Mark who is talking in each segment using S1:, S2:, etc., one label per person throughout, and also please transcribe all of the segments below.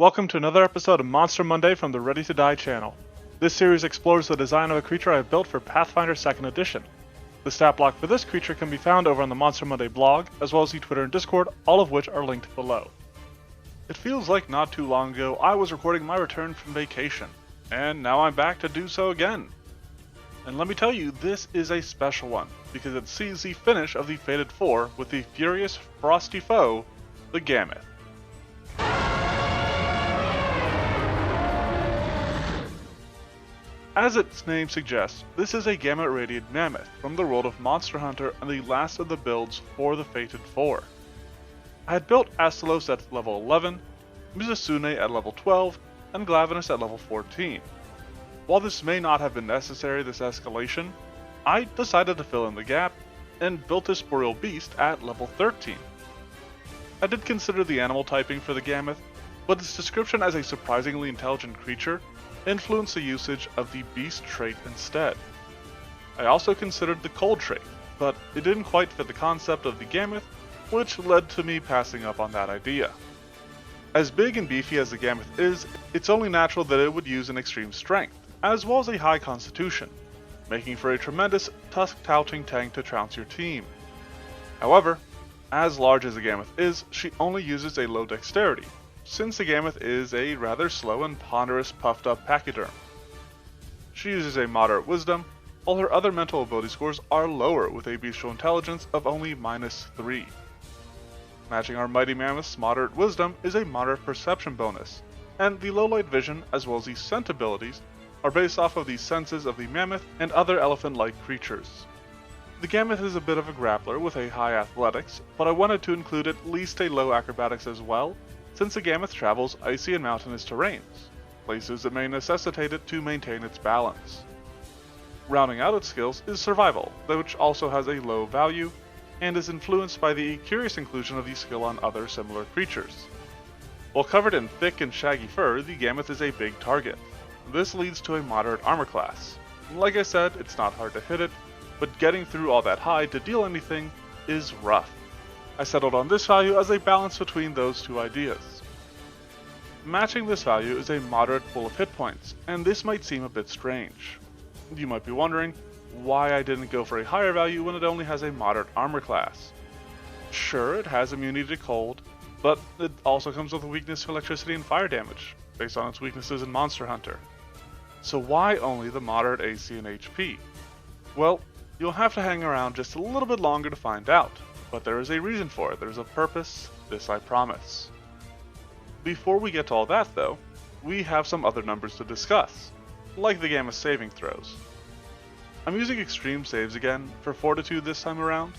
S1: Welcome to another episode of Monster Monday from the Ready to Die channel. This series explores the design of a creature I have built for Pathfinder 2nd Edition. The stat block for this creature can be found over on the Monster Monday blog, as well as the Twitter and Discord, all of which are linked below. It feels like not too long ago I was recording my return from vacation, and now I'm back to do so again. And let me tell you, this is a special one, because it sees the finish of the Fated 4 with the furious, frosty foe, the Gammoth. As its name suggests, this is a gamma-irradiated mammoth from the world of Monster Hunter and the last of the builds for the Fated 4. I had built Astalos at level 11, Mizusune at level 12, and Glavenus at level 14. While this may not have been necessary this escalation, I decided to fill in the gap and built this boreal beast at level 13. I did consider the animal typing for the Gammoth, but its description as a surprisingly intelligent creature influenced the usage of the beast trait instead. I also considered the cold trait, but it didn't quite fit the concept of the Gammoth, which led to me passing up on that idea. As big and beefy as the Gammoth is, it's only natural that it would use an extreme strength, as well as a high constitution, making for a tremendous tusk-touting tank to trounce your team. However, as large as the Gammoth is, she only uses a low dexterity, since the Gammoth is a rather slow and ponderous puffed up pachyderm. She uses a moderate wisdom, while her other mental ability scores are lower with a bestial intelligence of only -3. Matching our mighty mammoth's moderate wisdom is a moderate perception bonus, and the low light vision as well as the scent abilities are based off of the senses of the mammoth and other elephant-like creatures. The Gammoth is a bit of a grappler with a high athletics, but I wanted to include at least a low acrobatics as well, since the Gammoth travels icy and mountainous terrains, places that may necessitate it to maintain its balance. Rounding out its skills is survival, which also has a low value, and is influenced by the curious inclusion of the skill on other similar creatures. While covered in thick and shaggy fur, the Gammoth is a big target. This leads to a moderate armor class. Like I said, it's not hard to hit it, but getting through all that hide to deal anything is rough. I settled on this value as a balance between those two ideas. Matching this value is a moderate pool of hit points, and this might seem a bit strange. You might be wondering why I didn't go for a higher value when it only has a moderate armor class. Sure, it has immunity to cold, but it also comes with a weakness to electricity and fire damage, based on its weaknesses in Monster Hunter. So why only the moderate AC and HP? Well, you'll have to hang around just a little bit longer to find out. But there is a reason for it, there's a purpose, this I promise. Before we get to all that though, we have some other numbers to discuss, like the Gamma saving throws. I'm using extreme saves again for fortitude this time around,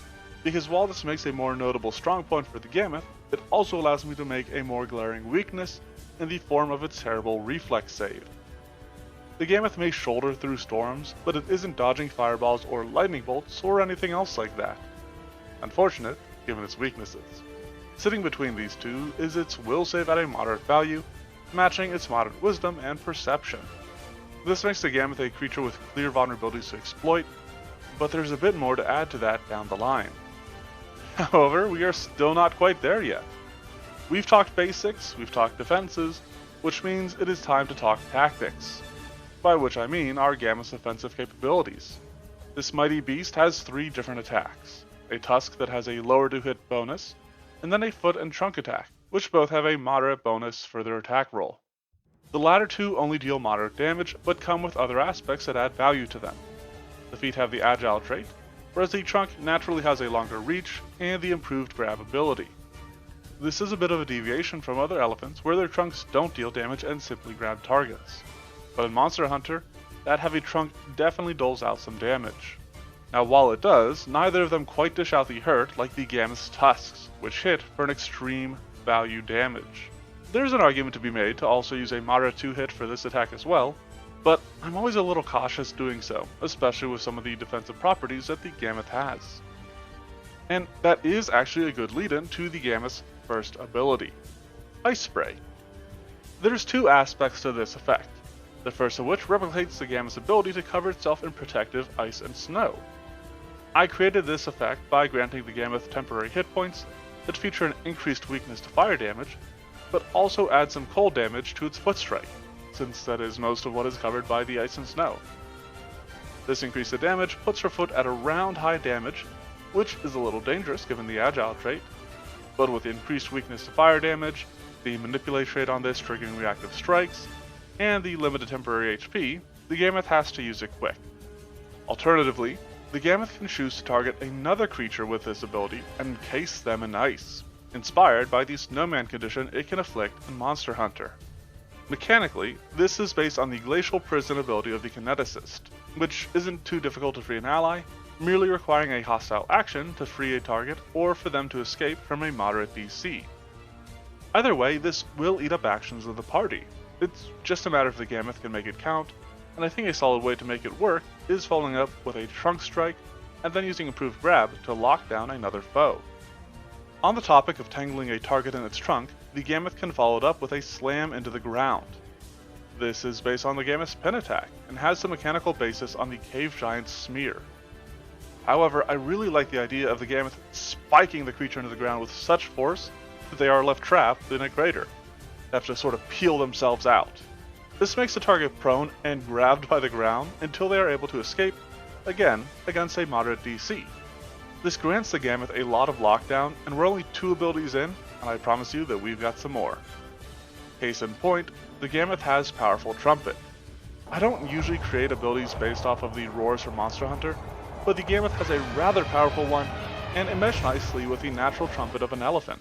S1: because while this makes a more notable strong point for the Gammoth, it also allows me to make a more glaring weakness in the form of its terrible reflex save. The Gammoth may shoulder through storms, but it isn't dodging fireballs or lightning bolts or anything else like that. Unfortunate, given its weaknesses. Sitting between these two is its will save at a moderate value, matching its moderate wisdom and perception. This makes the Gammoth a creature with clear vulnerabilities to exploit, but there's a bit more to add to that down the line. However, we are still not quite there yet. We've talked basics, we've talked defenses, which means it is time to talk tactics. By which I mean our Gammoth's offensive capabilities. This mighty beast has 3 different attacks. A tusk that has a lower to hit bonus, and then a foot and trunk attack, which both have a moderate bonus for their attack roll. The latter two only deal moderate damage, but come with other aspects that add value to them. The feet have the agile trait, whereas the trunk naturally has a longer reach and the improved grab ability. This is a bit of a deviation from other elephants where their trunks don't deal damage and simply grab targets. But in Monster Hunter, that heavy trunk definitely doles out some damage. Now while it does, neither of them quite dish out the hurt like the Gammoth's tusks, which hit for an extreme value damage. There's an argument to be made to also use a moderate 2 hit for this attack as well, but I'm always a little cautious doing so, especially with some of the defensive properties that the Gammoth has. And that is actually a good lead-in to the Gammoth's first ability, Ice Spray. There's 2 aspects to this effect, the first of which replicates the Gammoth's ability to cover itself in protective ice and snow. I created this effect by granting the Gammoth temporary hit points that feature an increased weakness to fire damage, but also add some cold damage to its foot strike, since that is most of what is covered by the ice and snow. This increase of damage puts her foot at around high damage, which is a little dangerous given the agile trait, but with increased weakness to fire damage, the manipulate trait on this triggering reactive strikes, and the limited temporary HP, the Gammoth has to use it quick. Alternatively, the Gammoth can choose to target another creature with this ability and encase them in ice, inspired by the snowman condition it can afflict in Monster Hunter. Mechanically, this is based on the Glacial Prison ability of the Kineticist, which isn't too difficult to free an ally, merely requiring a hostile action to free a target or for them to escape from a moderate DC. Either way, this will eat up actions of the party. It's just a matter if the Gammoth can make it count, and I think a solid way to make it work is following up with a Trunk Strike and then using Improved Grab to lock down another foe. On the topic of tangling a target in its trunk, the Gammoth can follow it up with a Slam into the ground. This is based on the Gammoth's Pin attack and has some mechanical basis on the Cave Giant's Smear. However, I really like the idea of the Gammoth spiking the creature into the ground with such force that they are left trapped in a crater. They have to sort of peel themselves out. This makes the target prone and grabbed by the ground until they are able to escape, again, against a moderate DC. This grants the Gammoth a lot of lockdown, and we're only 2 abilities in, and I promise you that we've got some more. Case in point, the Gammoth has Powerful Trumpet. I don't usually create abilities based off of the roars from Monster Hunter, but the Gammoth has a rather powerful one, and it meshed nicely with the natural trumpet of an elephant.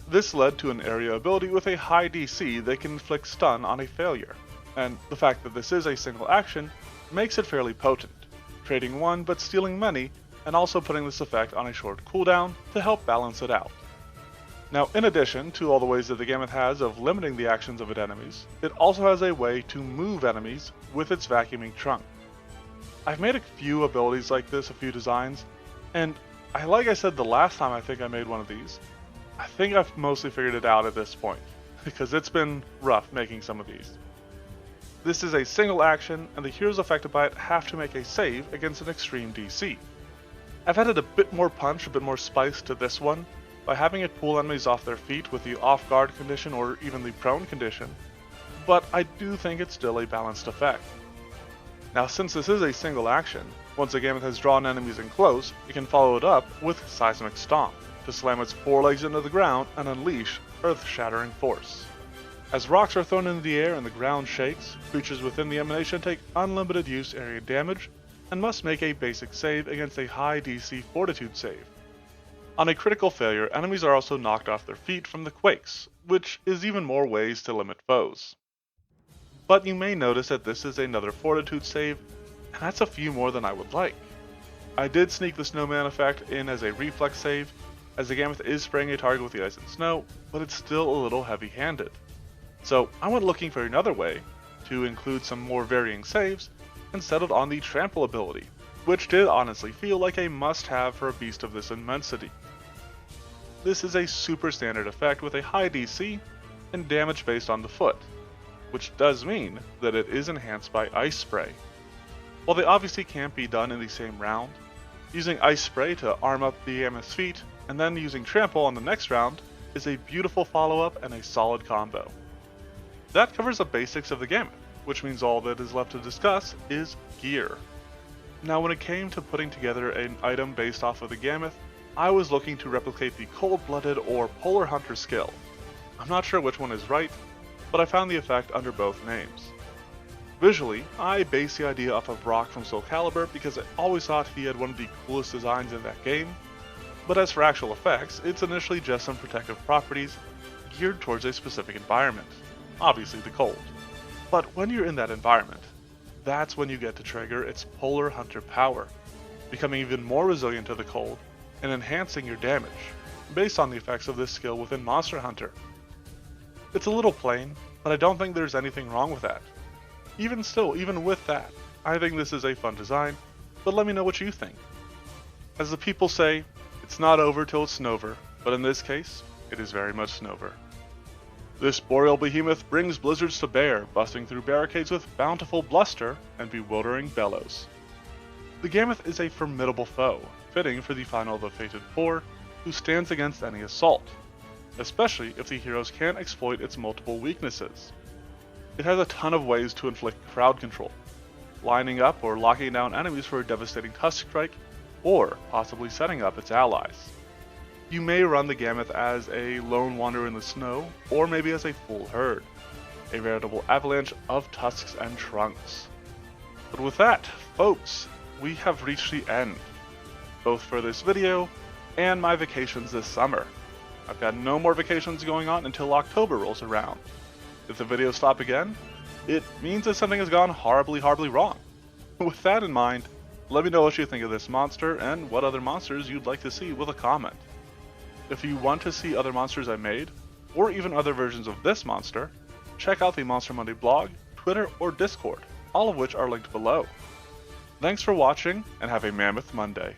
S1: This led to an area ability with a high DC that can inflict stun on a failure, and the fact that this is a single action makes it fairly potent, trading one but stealing many, and also putting this effect on a short cooldown to help balance it out. Now, in addition to all the ways that the Gammoth has of limiting the actions of its enemies, it also has a way to move enemies with its vacuuming trunk. I've made a few abilities like this, a few designs, and like I said the last time I think I made one of these, I think I've mostly figured it out at this point, because it's been rough making some of these. This is a single action, and the heroes affected by it have to make a save against an extreme DC. I've added a bit more punch, a bit more spice to this one, by having it pull enemies off their feet with the off guard condition or even the prone condition, but I do think it's still a balanced effect. Now, since this is a single action, once the Gammoth has drawn enemies in close, it can follow it up with Seismic Stomp to slam its forelegs into the ground and unleash earth-shattering force. As rocks are thrown into the air and the ground shakes, creatures within the emanation take unlimited use area damage and must make a basic save against a high DC Fortitude save. On a critical failure, enemies are also knocked off their feet from the quakes, which is even more ways to limit foes. But you may notice that this is another Fortitude save, and that's a few more than I would like. I did sneak the Snowman effect in as a reflex save, as the Gammoth is spraying a target with the ice and snow, but it's still a little heavy-handed. So I went looking for another way to include some more varying saves, and settled on the Trample ability, which did honestly feel like a must-have for a beast of this immensity. This is a super standard effect with a high DC and damage based on the foot, which does mean that it is enhanced by Ice Spray. While they obviously can't be done in the same round, using Ice Spray to arm up the Gammoth's feet and then using Trample on the next round is a beautiful follow-up and a solid combo. That covers the basics of the Gammoth, which means all that is left to discuss is gear. Now, when it came to putting together an item based off of the Gammoth, I was looking to replicate the Cold-Blooded or Polar Hunter skill. I'm not sure which one is right, but I found the effect under both names. Visually, I based the idea off of Brock from Soul Calibur because I always thought he had one of the coolest designs in that game, but as for actual effects, it's initially just some protective properties geared towards a specific environment, obviously the cold. But when you're in that environment, that's when you get to trigger its Polar Hunter power, becoming even more resilient to the cold and enhancing your damage, based on the effects of this skill within Monster Hunter. It's a little plain, but I don't think there's anything wrong with that. Even still, even with that, I think this is a fun design, but let me know what you think. As the people say, it's not over till it's snover, but in this case, it is very much snover. This boreal behemoth brings blizzards to bear, busting through barricades with bountiful bluster and bewildering bellows. The Gammoth is a formidable foe, fitting for the final of the Fated Four, who stands against any assault. especially if the heroes can't exploit its multiple weaknesses. It has a ton of ways to inflict crowd control, lining up or locking down enemies for a devastating tusk strike, or possibly setting up its allies. You may run the Gammoth as a lone wanderer in the snow, or maybe as a full herd, a veritable avalanche of tusks and trunks. But with that, folks, we have reached the end, both for this video and my vacations this summer. I've got no more vacations going on until October rolls around. If the videos stop again, it means that something has gone horribly wrong. With that in mind, let me know what you think of this monster and what other monsters you'd like to see with a comment. If you want to see other monsters I made, or even other versions of this monster, check out the Monster Monday blog, Twitter, or Discord, all of which are linked below. Thanks for watching, and have a Mammoth Monday.